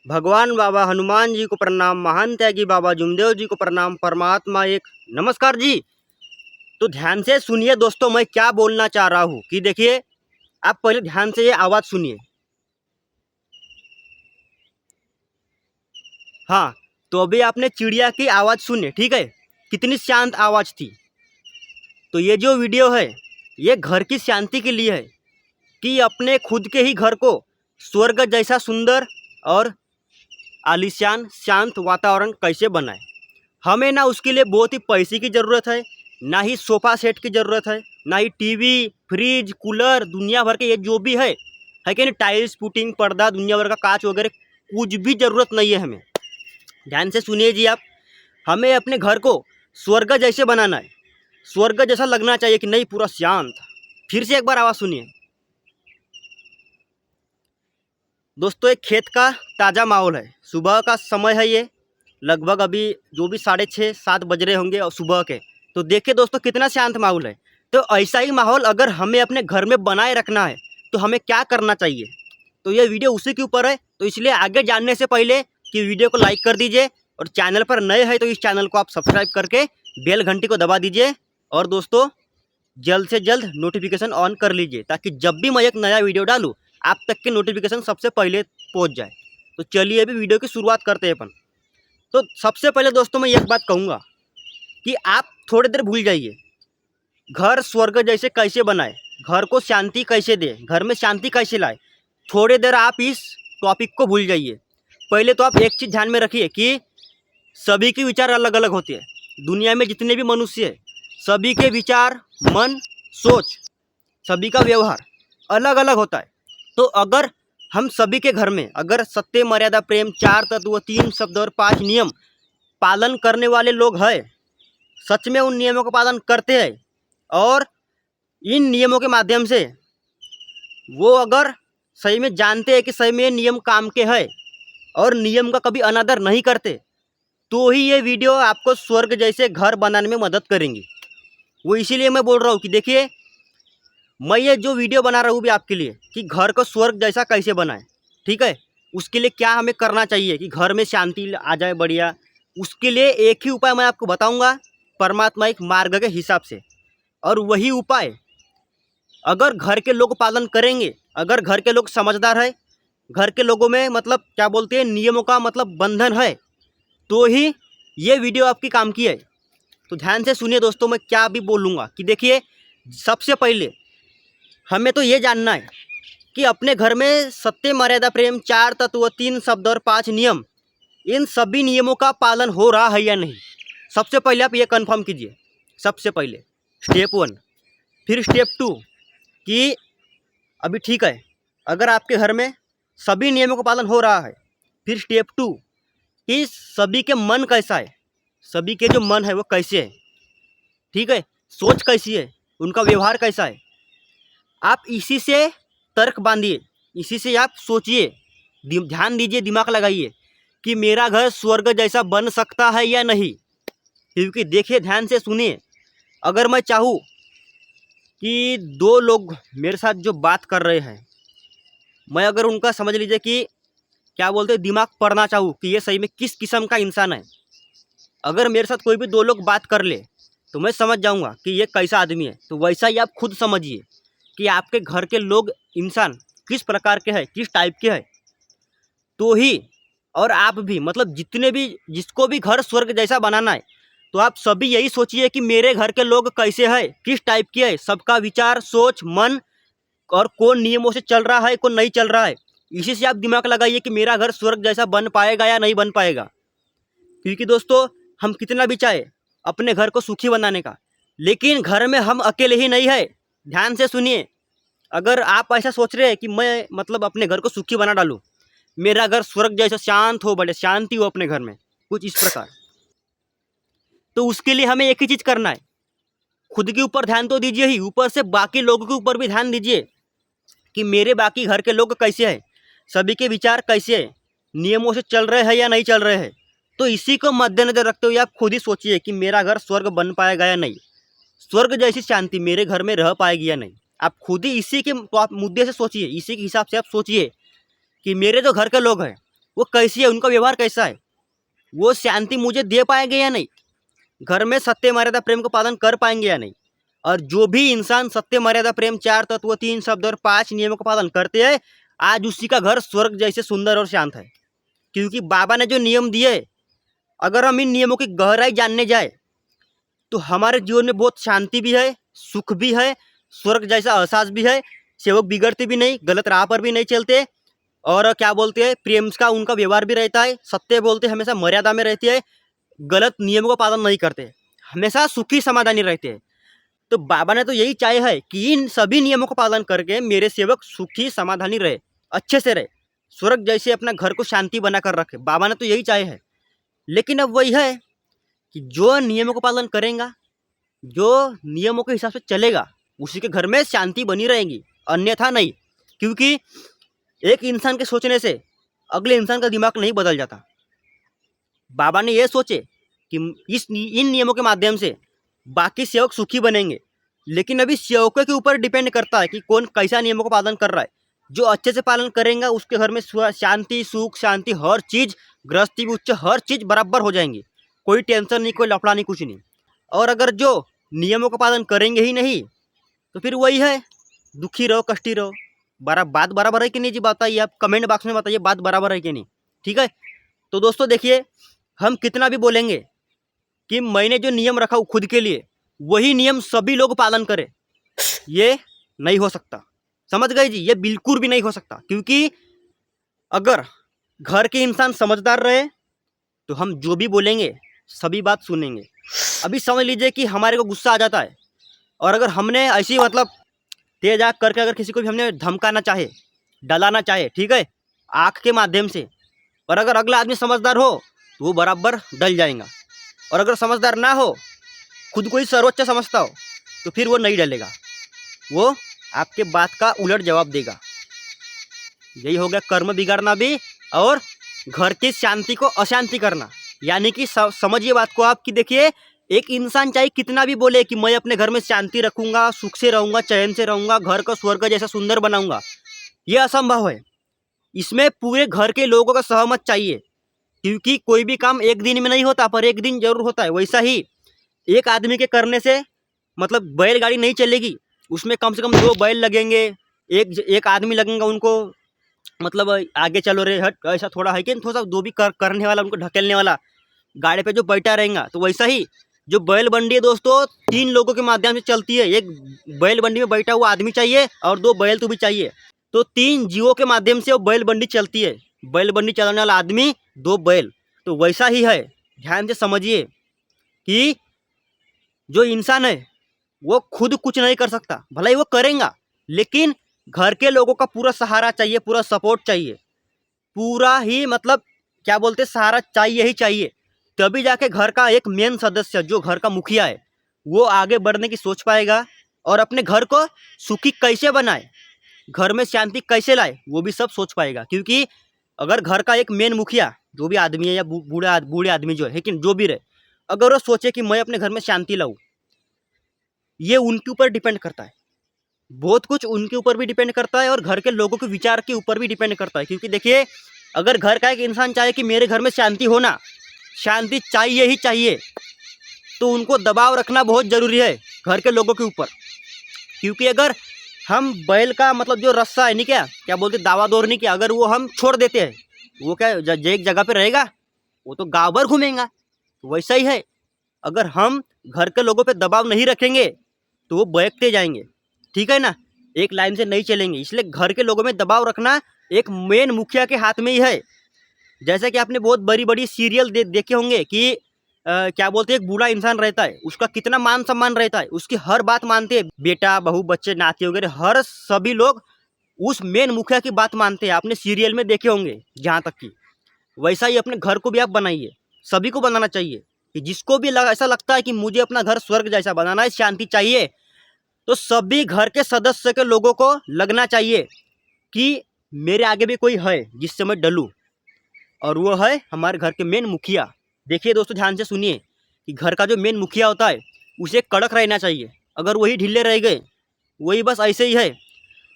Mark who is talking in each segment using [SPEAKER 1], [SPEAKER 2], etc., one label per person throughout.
[SPEAKER 1] भगवान बाबा हनुमान जी को प्रणाम, महान त्यागी बाबा जुमदेव जी को प्रणाम, परमात्मा एक नमस्कार जी। तो ध्यान से सुनिए दोस्तों, मैं क्या बोलना चाह रहा हूँ कि देखिए, आप पहले ध्यान से ये आवाज़ सुनिए। हाँ, तो अभी आपने चिड़िया की आवाज़ सुनी, ठीक है, कितनी शांत आवाज़ थी। तो ये जो वीडियो है ये घर की शांति के लिए है कि अपने खुद के ही घर को स्वर्ग जैसा सुंदर और आलीशान शांत वातावरण कैसे बनाए। हमें ना उसके लिए बहुत ही पैसे की ज़रूरत है, ना ही सोफ़ा सेट की ज़रूरत है, ना ही टीवी, फ्रिज, कूलर, दुनिया भर के ये जो भी है कि नहीं, टाइल्स, पुटिंग, पर्दा, दुनिया भर का कांच वगैरह कुछ भी ज़रूरत नहीं है हमें। ध्यान से सुनिए जी आप, हमें अपने घर को स्वर्ग जैसे बनाना है। स्वर्ग जैसा लगना चाहिए कि नहीं, पूरा शांत। फिर से एक बार आवाज़ सुनिए दोस्तों, एक खेत का ताज़ा माहौल है, सुबह का समय है, ये लगभग अभी जो भी 6:30-7 बज रहे होंगे और सुबह के। तो देखिए दोस्तों, कितना शांत माहौल है। तो ऐसा ही माहौल अगर हमें अपने घर में बनाए रखना है तो हमें क्या करना चाहिए, तो ये वीडियो उसी के ऊपर है। तो इसलिए आगे जानने से पहले कि वीडियो को लाइक कर दीजिए, और चैनल पर नए हैं तो इस चैनल को आप सब्सक्राइब करके बेल घंटी को दबा दीजिए। और दोस्तों, जल्द से जल्द नोटिफिकेशन ऑन कर लीजिए ताकि जब भी मैं एक नया वीडियो डालूँ आप तक के नोटिफिकेशन सबसे पहले पहुंच जाए। तो चलिए अभी वीडियो की शुरुआत करते हैं अपन। तो सबसे पहले दोस्तों मैं एक बात कहूँगा कि आप थोड़ी देर भूल जाइए घर स्वर्ग जैसे कैसे बनाए, घर को शांति कैसे दे, घर में शांति कैसे लाए। थोड़ी देर आप इस टॉपिक को भूल जाइए। पहले तो आप एक चीज़ ध्यान में रखिए कि सभी के विचार अलग अलग होते हैं। दुनिया में जितने भी मनुष्य हैं सभी के विचार, मन, सोच, सभी का व्यवहार अलग अलग होता है। तो अगर हम सभी के घर में अगर सत्य, मर्यादा, प्रेम, 4 तत्व, 3 शब्द और 5 नियम पालन करने वाले लोग हैं, सच में उन नियमों का पालन करते हैं और इन नियमों के माध्यम से वो अगर सही में जानते हैं कि सही में ये नियम काम के हैं और नियम का कभी अनादर नहीं करते, तो ही ये वीडियो आपको स्वर्ग जैसे घर बनाने में मदद करेंगी। वो इसीलिए मैं बोल रहा हूँ कि देखिए, मैं ये जो वीडियो बना रहा हूँ भी आपके लिए कि घर को स्वर्ग जैसा कैसे बनाए, ठीक है, उसके लिए क्या हमें करना चाहिए कि घर में शांति आ जाए बढ़िया। उसके लिए एक ही उपाय मैं आपको बताऊंगा, परमात्मा एक मार्ग के हिसाब से। और वही उपाय अगर घर के लोग पालन करेंगे, अगर घर के लोग समझदार है, घर के लोगों में मतलब क्या बोलते हैं, नियमों का मतलब बंधन है, तो ही ये वीडियो आपकी काम की है। तो ध्यान से सुनिए दोस्तों, मैं क्या भी बोलूँगा कि देखिए, सबसे पहले हमें तो ये जानना है कि अपने घर में सत्य, मर्यादा, प्रेम, 4 तत्व, 3 शब्द और 5 नियम, इन सभी नियमों का पालन हो रहा है या नहीं। सबसे पहले आप ये कंफर्म कीजिए। सबसे पहले स्टेप 1। फिर स्टेप 2 कि अभी ठीक है, अगर आपके घर में सभी नियमों का पालन हो रहा है। फिर स्टेप 2 कि सभी के मन कैसा है, सभी के जो मन है वो कैसे है, ठीक है, सोच कैसी है, उनका व्यवहार कैसा है। आप इसी से तर्क बांधिए, इसी से आप सोचिए, ध्यान दीजिए, दिमाग लगाइए कि मेरा घर स्वर्ग जैसा बन सकता है या नहीं। क्योंकि देखिए, ध्यान से सुनिए, अगर मैं चाहूँ कि 2 लोग मेरे साथ जो बात कर रहे हैं, मैं अगर उनका समझ लीजिए कि क्या बोलते हैं, दिमाग पढ़ना चाहूँ कि ये सही में किस किस्म का इंसान है, अगर मेरे साथ कोई भी 2 लोग बात कर ले तो मैं समझ जाऊँगा कि ये कैसा आदमी है। तो वैसा ही आप खुद समझिए कि आपके घर के लोग, इंसान किस प्रकार के हैं, किस टाइप के हैं। तो ही और आप भी, मतलब जितने भी, जिसको भी घर स्वर्ग जैसा बनाना है, तो आप सभी यही सोचिए कि मेरे घर के लोग कैसे हैं, किस टाइप के हैं, सबका विचार, सोच, मन, और कौन नियमों से चल रहा है, कौन नहीं चल रहा है। इसी से आप दिमाग लगाइए कि मेरा घर स्वर्ग जैसा बन पाएगा या नहीं बन पाएगा। क्योंकि दोस्तों, हम कितना भी चाहे अपने घर को सुखी बनाने का, लेकिन घर में हम अकेले ही नहीं है। ध्यान से सुनिए, अगर आप ऐसा सोच रहे हैं कि मैं मतलब अपने घर को सुखी बना डालूँ, मेरा घर स्वर्ग जैसा शांत हो, बड़े शांति हो अपने घर में, कुछ इस प्रकार, तो उसके लिए हमें एक ही चीज़ करना है, खुद के ऊपर ध्यान तो दीजिए ही, ऊपर से बाकी लोगों के ऊपर भी ध्यान दीजिए कि मेरे बाकी घर के लोग कैसे हैं, सभी के विचार कैसे हैं, नियमों से चल रहे हैं या नहीं चल रहे हैं। तो इसी को मद्देनजर रखते हुए आप खुद ही सोचिए कि मेरा घर स्वर्ग बन पाएगा या नहीं, स्वर्ग जैसी शांति मेरे घर में रह पाएगी या नहीं। आप खुद ही इसी के मुद्दे से सोचिए, इसी के हिसाब से आप सोचिए कि मेरे जो घर के लोग हैं वो कैसी है, उनका व्यवहार कैसा है, वो शांति मुझे दे पाएंगे या नहीं, घर में सत्य मर्यादा प्रेम को पालन कर पाएंगे या नहीं। और जो भी इंसान सत्य मर्यादा प्रेम 4 तत्व 3 शब्द और 5 नियमों का पालन करते हैं, आज उसी का घर स्वर्ग जैसे सुंदर और शांत है। क्योंकि बाबा ने जो नियम दिए, अगर हम इन नियमों की गहराई जानने जाए तो हमारे जीवन में बहुत शांति भी है, सुख भी है, स्वर्ग जैसा एहसास भी है। सेवक बिगड़ते भी नहीं, गलत राह पर भी नहीं चलते, और क्या बोलते हैं, प्रेम का उनका व्यवहार भी रहता है, सत्य बोलते, हमेशा मर्यादा में रहती है, गलत नियमों का पालन नहीं करते, हमेशा सुखी समाधानी रहते हैं। तो बाबा ने तो यही चाहे है कि इन सभी नियमों का पालन करके मेरे सेवक सुखी समाधानी रहे, अच्छे से रहे, स्वर्ग जैसे अपना घर को शांति बना कर रखे। बाबा ने तो यही चाहे है। लेकिन अब वही है कि जो नियमों का पालन करेगा, जो नियमों के हिसाब से चलेगा, उसी के घर में शांति बनी रहेगी, अन्यथा नहीं। क्योंकि एक इंसान के सोचने से अगले इंसान का दिमाग नहीं बदल जाता। बाबा ने ये सोचे कि इन नियमों के माध्यम से बाकी सेवक सुखी बनेंगे, लेकिन अभी सेवकों के ऊपर डिपेंड करता है कि कौन कैसा नियमों का पालन कर रहा है। जो अच्छे से पालन करेगा उसके घर में शांति, सुख, शांति, हर चीज़, गृहस्थी भी उच्च, हर चीज़ बराबर हो जाएंगी, कोई टेंशन नहीं, कोई लफड़ा नहीं, कुछ नहीं। और अगर जो नियमों का पालन करेंगे ही नहीं तो फिर वही है, दुखी रहो, कष्टी रहो। बात बराबर है कि नहीं जी, बताइए आप कमेंट बॉक्स में, बताइए बात बराबर है कि नहीं। ठीक है, तो दोस्तों देखिए, हम कितना भी बोलेंगे कि मैंने जो नियम रखा वो खुद के लिए, वही नियम सभी लोग पालन करें, ये नहीं हो सकता। समझ गए जी, ये बिल्कुल भी नहीं हो सकता। क्योंकि अगर घर के इंसान समझदार रहे तो हम जो भी बोलेंगे सभी बात सुनेंगे। अभी समझ लीजिए कि हमारे को गुस्सा आ जाता है, और अगर हमने ऐसी मतलब तेज आग करके अगर किसी को भी हमने धमकाना चाहे, डलाना चाहे, ठीक है, आँख के माध्यम से, और अगर अगला आदमी समझदार हो तो वो बराबर डल जाएगा। और अगर समझदार ना हो, खुद को ही सर्वोच्च समझता हो, तो फिर वो नहीं डलेगा, वो आपके बात का उलट जवाब देगा। यही हो गया कर्म बिगाड़ना भी और घर की शांति को अशांति करना। यानी कि समझिए बात को आप, कि देखिए, एक इंसान चाहे कितना भी बोले कि मैं अपने घर में शांति रखूंगा, सुख से रहूंगा, चैन से रहूंगा, घर को स्वर्ग जैसा सुंदर बनाऊंगा, यह असंभव है। इसमें पूरे घर के लोगों का सहमत चाहिए। क्योंकि कोई भी काम एक दिन में नहीं होता, पर एक दिन जरूर होता है। वैसा ही एक आदमी के करने से मतलब बैलगाड़ी नहीं चलेगी, उसमें कम से कम 2 बैल लगेंगे, एक आदमी लगेगा उनको, मतलब आगे चलो रे हट, ऐसा थोड़ा है कि थोड़ा सा दो भी करने वाला, उनको ढकेलने वाला, गाड़ी पे जो बैठा रहेगा। तो वैसा ही जो बैल बंडी है दोस्तों, 3 लोगों के माध्यम से चलती है। एक बैल बंडी में बैठा हुआ आदमी चाहिए और 2 बैल तो भी चाहिए। तो 3 जीवों के माध्यम से वो बैल बंडी चलती है, बैल बंडी चलाने वाला आदमी, 2 बैल। तो वैसा ही है, ध्यान से समझिए कि जो इंसान है वो खुद कुछ नहीं कर सकता, भले ही वो करेगा, लेकिन घर के लोगों का पूरा सहारा चाहिए, पूरा सपोर्ट चाहिए, पूरा ही मतलब क्या बोलते, सहारा चाहिए ही चाहिए। तभी जाके घर का एक मेन सदस्य, जो घर का मुखिया है, वो आगे बढ़ने की सोच पाएगा और अपने घर को सुखी कैसे बनाए, घर में शांति कैसे लाए, वो भी सब सोच पाएगा। क्योंकि अगर घर का एक मेन मुखिया जो भी आदमी है, या बूढ़े आदमी जो है, लेकिन जो भी रहे, अगर वो सोचे कि मैं अपने घर में शांति लाऊं, ये उनके ऊपर डिपेंड करता है, बहुत कुछ उनके ऊपर भी डिपेंड करता है और घर के लोगों के विचार के ऊपर भी डिपेंड करता है। क्योंकि देखिए, अगर घर का एक इंसान चाहे कि मेरे घर में शांति होना, शांति चाहिए ही चाहिए, तो उनको दबाव रखना बहुत ज़रूरी है घर के लोगों के ऊपर। क्योंकि अगर हम बैल का मतलब जो रस्सा है नहीं, क्या बोलते, दावा दौड़ नहीं, क्या अगर वो हम छोड़ देते हैं, वो क्या एक जगह पे रहेगा, वो तो गाँव भर घूमेगा। वैसा ही है, अगर हम घर के लोगों पे दबाव नहीं रखेंगे तो वो बहकते जाएंगे, ठीक है ना, एक लाइन से नहीं चलेंगे। इसलिए घर के लोगों में दबाव रखना एक मेन मुखिया के हाथ में ही है। जैसे कि आपने बहुत बड़ी बड़ी सीरियल देखे होंगे कि क्या बोलते हैं, एक बूढ़ा इंसान रहता है, उसका कितना मान सम्मान रहता है, उसकी हर बात मानते हैं, बेटा बहू बच्चे नाती वगैरह, हर सभी लोग उस मेन मुखिया की बात मानते हैं। आपने सीरियल में देखे होंगे जहाँ तक कि, वैसा ही अपने घर को भी आप बनाइए, सभी को बनाना चाहिए। कि जिसको भी ऐसा लगता है कि मुझे अपना घर स्वर्ग जैसा बनाना है, शांति चाहिए, तो सभी घर के सदस्य के लोगों को लगना चाहिए कि मेरे आगे भी कोई है जिससे मैं डलूँ, और वो है हमारे घर के मेन मुखिया। देखिए दोस्तों, ध्यान से सुनिए कि घर का जो मेन मुखिया होता है उसे कड़क रहना चाहिए। अगर वही ढीले रह गए, वही बस ऐसे ही है,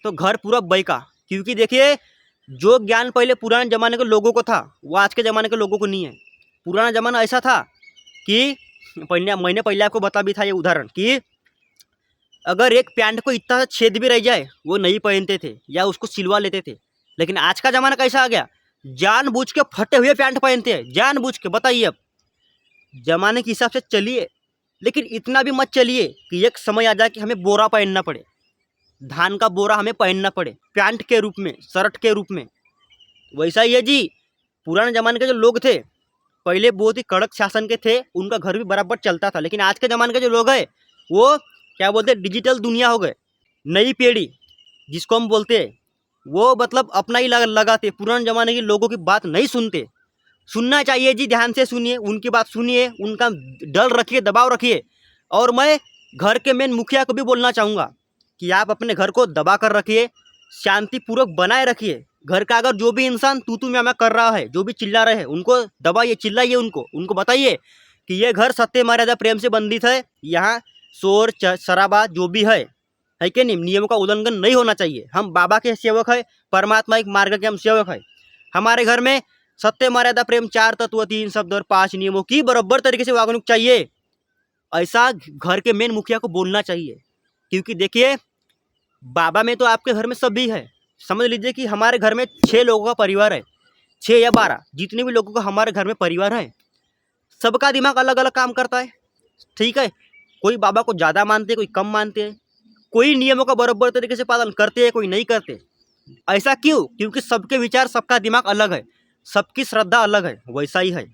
[SPEAKER 1] तो घर पूरा बैका। क्योंकि देखिए, जो ज्ञान पहले पुराने ज़माने के लोगों को था वो आज के ज़माने के लोगों को नहीं है। पुराना ज़माना ऐसा था कि मैंने पहले आपको बता भी था ये उदाहरण कि अगर एक पैंट को इतना छेद भी रह जाए वो नहीं पहनते थे या उसको सिलवा लेते थे। लेकिन आज का ज़माना कैसा आ गया, जानबूझ के फटे हुए पैंट पहनते हैं, जानबूझ के। बताइए, अब ज़माने के हिसाब से चलिए, लेकिन इतना भी मत चलिए कि एक समय आ जाए कि हमें बोरा पहनना पड़े, धान का बोरा हमें पहनना पड़े पैंट के रूप में, शर्ट के रूप में। वैसा ही है जी, पुराने ज़माने के जो लोग थे पहले बहुत ही कड़क शासन के थे, उनका घर भी बराबर चलता था। लेकिन आज के ज़माने के जो लोग हैं वो क्या बोलते हैं, डिजिटल दुनिया हो गए। नई पीढ़ी जिसको हम बोलते हैं वो मतलब अपना ही लगाते, पुराने ज़माने के लोगों की बात नहीं सुनते। सुनना चाहिए जी, ध्यान से सुनिए, उनकी बात सुनिए, उनका डर रखिए, दबाव रखिए। और मैं घर के मेन मुखिया को भी बोलना चाहूँगा कि आप अपने घर को दबा कर रखिए, शांतिपूर्वक बनाए रखिए। घर का अगर जो भी इंसान तू मैं कर रहा है, जो भी चिल्ला रहे हैं, उनको दबाइए, चिल्लाइए, उनको बताइए कि ये घर सत्य मर्यादा प्रेम से बंधित है। यहाँ शोर शराबा जो भी है कि नहीं, नियमों का उल्लंघन नहीं होना चाहिए। हम बाबा के सेवक है, परमात्मा एक मार्ग के हम सेवक है। हमारे घर में सत्य मर्यादा प्रेम, 4 तत्व, 3 शब्द और 5 नियमों की बराबर तरीके से वागणूक चाहिए। ऐसा घर के मेन मुखिया को बोलना चाहिए। क्योंकि देखिए, बाबा में तो आपके घर में सभी है। समझ लीजिए कि हमारे घर में 6 लोगों का परिवार है, 6 या 12 जितने भी लोगों का हमारे घर में परिवार है, सबका दिमाग अलग अलग काम करता है। ठीक है, कोई बाबा को ज़्यादा मानते हैं, कोई कम मानते हैं, कोई नियमों का बराबर तरीके से पालन करते हैं, कोई नहीं करते। ऐसा क्यों? क्योंकि सबके विचार, सबका दिमाग अलग है, सबकी श्रद्धा अलग है। वैसा ही है,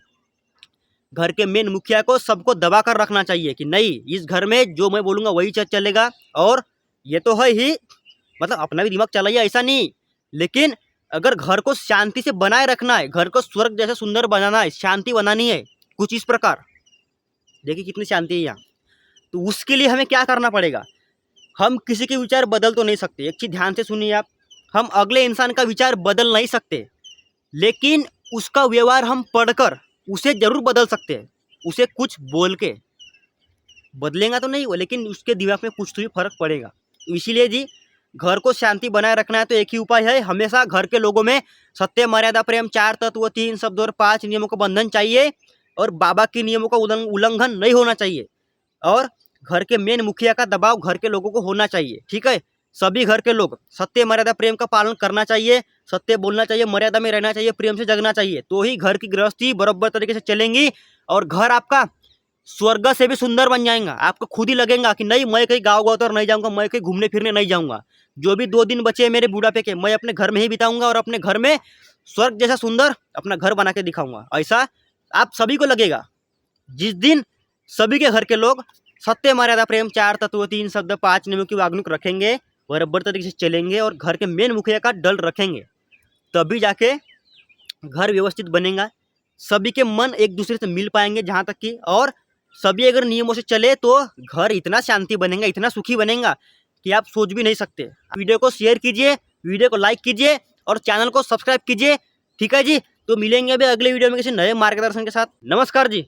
[SPEAKER 1] घर के मेन मुखिया को सबको दबा कर रखना चाहिए कि नहीं, इस घर में जो मैं बोलूँगा वही चलेगा। और ये तो है ही, मतलब अपना भी दिमाग चलाइए, ऐसा नहीं। लेकिन अगर घर को शांति से बनाए रखना है, घर को स्वर्ग जैसे सुंदर बनाना है, शांति बनानी है कुछ इस प्रकार, देखिए कितनी शांति है यहाँ। तो उसके लिए हमें क्या करना पड़ेगा, हम किसी के विचार बदल तो नहीं सकते। एक चीज़ ध्यान से सुनिए आप, हम अगले इंसान का विचार बदल नहीं सकते, लेकिन उसका व्यवहार हम पढ़कर उसे ज़रूर बदल सकते हैं। उसे कुछ बोल के बदलेगा तो नहीं वो, लेकिन उसके दिमाग में कुछ तो भी फर्क पड़ेगा। इसीलिए जी, घर को शांति बनाए रखना है तो एक ही उपाय है, हमेशा घर के लोगों में सत्य मर्यादा प्रेम, 4 तत्व, 3 शब्द और 5 नियमों का बंधन चाहिए। और बाबा के नियमों का उल्लंघन नहीं होना चाहिए। और घर के मेन मुखिया का दबाव घर के लोगों को होना चाहिए। ठीक है, सभी घर के लोग सत्य मर्यादा प्रेम का पालन करना चाहिए, सत्य बोलना चाहिए, मर्यादा में रहना चाहिए, प्रेम से जगना चाहिए। तो ही घर की गृहस्थी बराबर तरीके से चलेंगी और घर आपका स्वर्ग से भी सुंदर बन जाएगा। आपको खुद ही लगेगा कि नहीं, मैं कहीं गाँव तो नहीं जाऊँगा, मैं कहीं घूमने फिरने नहीं जाऊँगा। जो भी 2 दिन बचे मेरे बुढ़ापे के, मैं अपने घर में ही बिताऊँगा और अपने घर में स्वर्ग जैसा सुंदर अपना घर बना के दिखाऊँगा। ऐसा आप सभी को लगेगा जिस दिन सभी के घर के लोग सत्य मर्यादा प्रेम, 4 तत्व, 3 शब्द, 5 नियमों की वागणूक रखेंगे, बराबर तरीके से चलेंगे और घर के मेन मुखिया का डर रखेंगे। तभी जाके घर व्यवस्थित बनेगा, सभी के मन एक दूसरे से मिल पाएंगे जहाँ तक कि, और सभी अगर नियमों से चले तो घर इतना शांति बनेगा, इतना सुखी बनेगा कि आप सोच भी नहीं सकते। वीडियो को शेयर कीजिए, वीडियो को लाइक कीजिए और चैनल को सब्सक्राइब कीजिए। ठीक है जी, तो मिलेंगे अभी अगले वीडियो में किसी नए मार्गदर्शन के साथ। नमस्कार जी।